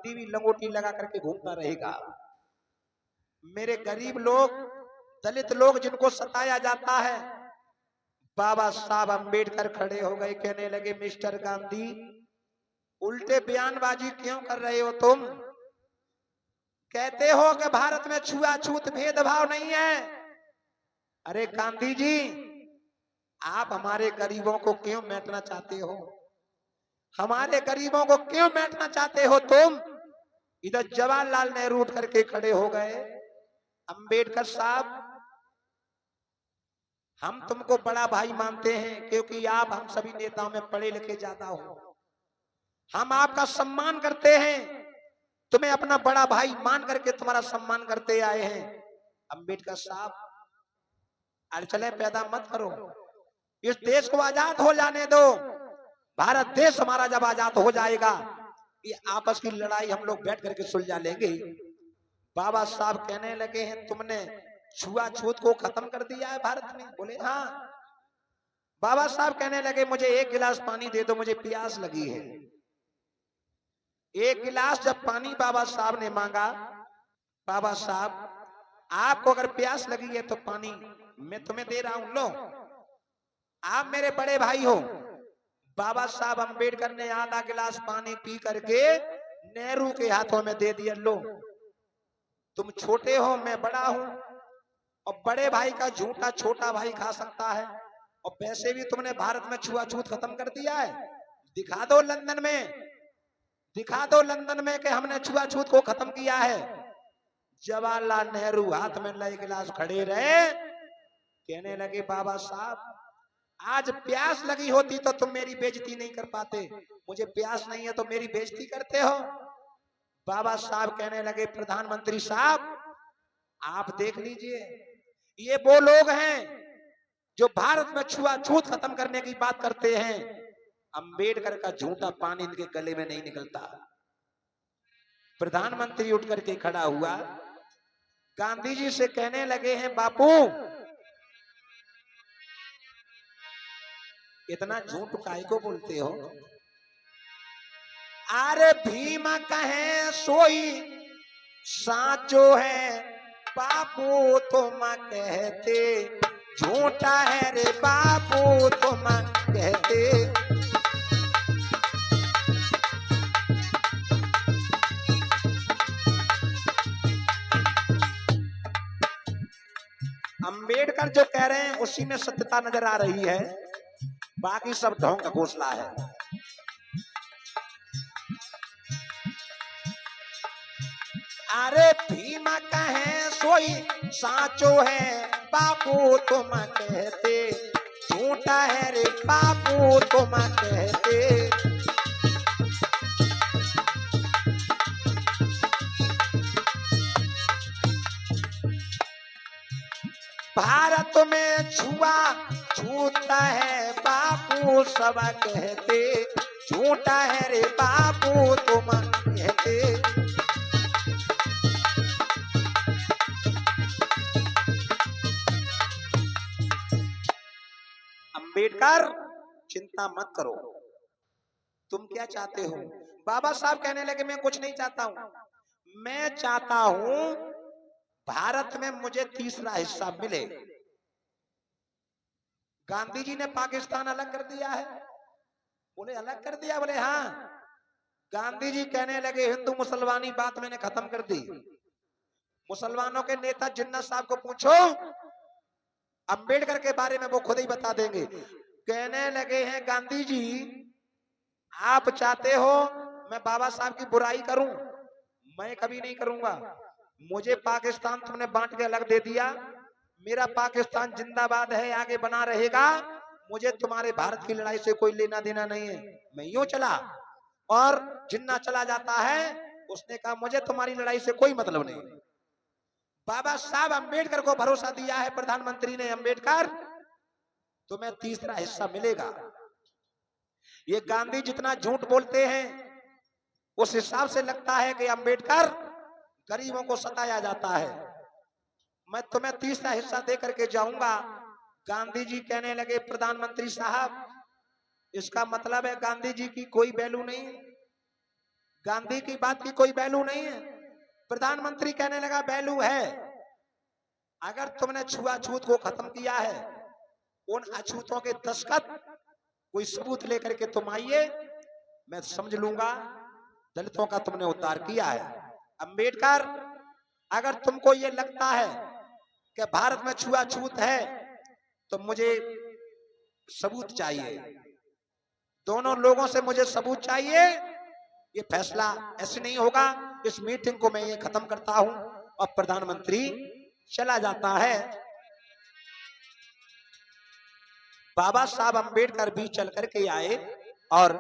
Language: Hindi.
गांधी भी लंगोटी लगा करके घूमता रहेगा। मेरे गरीब लोग, दलित लोग जिनको सताया जाता है, बाबा साहब अंबेडकर खड़े हो गए, कहने लगे मिस्टर गांधी उल्टे बयानबाजी क्यों कर रहे हो तुम? कहते हो कि भारत में छुआछूत भेदभाव नहीं है। अरे गांधी जी, आप हमारे गरीबों को क्यों मैटना चाहते हो? हमारे गरीबों को क्यों मैटना चाहते हो तुम? इधर जवाहरलाल नेहरू उठ करके खड़े हो गए, अंबेडकर साहब हम तुमको बड़ा भाई मानते हैं क्योंकि आप हम सभी नेताओं में पढ़े लिखे ज्यादा हो। हम आपका सम्मान करते हैं, तुम्हें अपना बड़ा भाई मान करके तुम्हारा सम्मान करते आए हैं। अंबेडकर साहब अड़चने पैदा मत करो, इस देश को आजाद हो जाने दो। भारत देश हमारा जब आजाद हो जाएगा, ये आपस की लड़ाई हम लोग बैठ करके सुलझा लेंगे। बाबा साहब कहने लगे हैं तुमने छुआछूत को खत्म कर दिया है भारत में? बोले हाँ। बाबा साहब कहने लगे मुझे एक गिलास पानी दे दो, मुझे प्यास लगी है। एक गिलास जब पानी बाबा साहब ने मांगा, बाबा साहब आपको अगर प्यास लगी है तो पानी मैं तुम्हें दे रहा हूं, लो आप मेरे बड़े भाई हो। बाबा साहब अंबेडकर ने आधा गिलास पानी पी करके नेहरू के हाथों में दे दिया, लो तुम छोटे हो मैं बड़ा हूं, और बड़े भाई का झूठा छोटा भाई खा सकता है, और वैसे भी तुमने भारत में छुआछूत खत्म कर दिया है। दिखा दो लंदन में, दिखा दो लंदन में कि हमने छुआछूत को खत्म किया है। जवाहरलाल नेहरू हाथ में लए गिलास खड़े रहे, कहने लगे बाबा साहब आज प्यास लगी होती तो तुम मेरी बेइज्जती नहीं कर पाते, मुझे प्यास नहीं है तो मेरी बेइज्जती करते हो। बाबा साहब कहने लगे प्रधानमंत्री साहब आप देख लीजिए, ये वो लोग हैं जो भारत में छुआछूत खत्म करने की बात करते हैं, अंबेडकर का झूठा पानी इनके गले में नहीं निकलता। प्रधानमंत्री उठ करके खड़ा हुआ, गांधी जी से कहने लगे हैं बापू इतना झूठ काहे को बोलते हो? अरे भीम कहे सोई साचो है, बापू तुम कहते झूठा है रे बापू तुम कहते। अंबेडकर जो कह रहे हैं उसी में सत्यता नजर आ रही है, बाकी सब ढोंग का घोंसला है। अरे भीम कहे सोई साचो है, बापू तुम कहते झूठा है रे बापू तुम कहते। भारत में छुआ छूता है बापू सब कहते झूठा है रे बापू तुम कहते। अंबेडकर चिंता मत करो, तुम क्या चाहते हो? बाबा साहब कहने लगे मैं कुछ नहीं चाहता हूं, मैं चाहता हूं भारत में मुझे तीसरा हिस्सा मिले। गांधी जी ने पाकिस्तान अलग कर दिया है? बोले अलग कर दिया? बोले हाँ। गांधी जी कहने लगे हिंदू मुसलमानी बात मैंने खत्म कर दी, मुसलमानों के नेता जिन्ना साहब को पूछो अंबेडकर के बारे में वो खुद ही बता देंगे। कहने लगे हैं गांधी जी आप चाहते हो मैं बाबा साहब की बुराई करूं? मैं कभी नहीं करूंगा। मुझे पाकिस्तान तुमने बांट के अलग दे दिया, मेरा पाकिस्तान जिंदाबाद है, आगे बना रहेगा, मुझे तुम्हारे भारत की लड़ाई से कोई लेना देना नहीं है। मैं यूं चला और जिन्ना चला जाता है, उसने कहा मुझे तुम्हारी लड़ाई से कोई मतलब नहीं। बाबा साहब अंबेडकर को भरोसा दिया है प्रधानमंत्री ने, अंबेडकर तुम्हें तीसरा हिस्सा मिलेगा। ये गांधी जितना झूठ बोलते हैं उस हिसाब से लगता है कि अंबेडकर गरीबों को सताया जाता है। मैं तुम्हें तीसरा हिस्सा दे करके जाऊंगा। गांधी जी कहने लगे प्रधानमंत्री साहब इसका मतलब है गांधी जी की कोई वैल्यू नहीं, गांधी की बात की कोई वैल्यू नहीं है। प्रधानमंत्री कहने लगा वैल्यू है। अगर तुमने छुआछूत को खत्म किया है, उन अछूतों के दस्तखत कोई सबूत लेकर के तुम आइए, मैं समझ लूंगा दलितों का तुमने उद्धार किया है। अंबेडकर, अगर तुमको ये लगता है कि भारत में छुआछूत है तो मुझे सबूत चाहिए, दोनों लोगों से मुझे सबूत चाहिए। ये फैसला ऐसे नहीं होगा। इस मीटिंग को मैं ये खत्म करता हूं और प्रधानमंत्री चला जाता है। बाबा साहब अंबेडकर भी चल करके आए और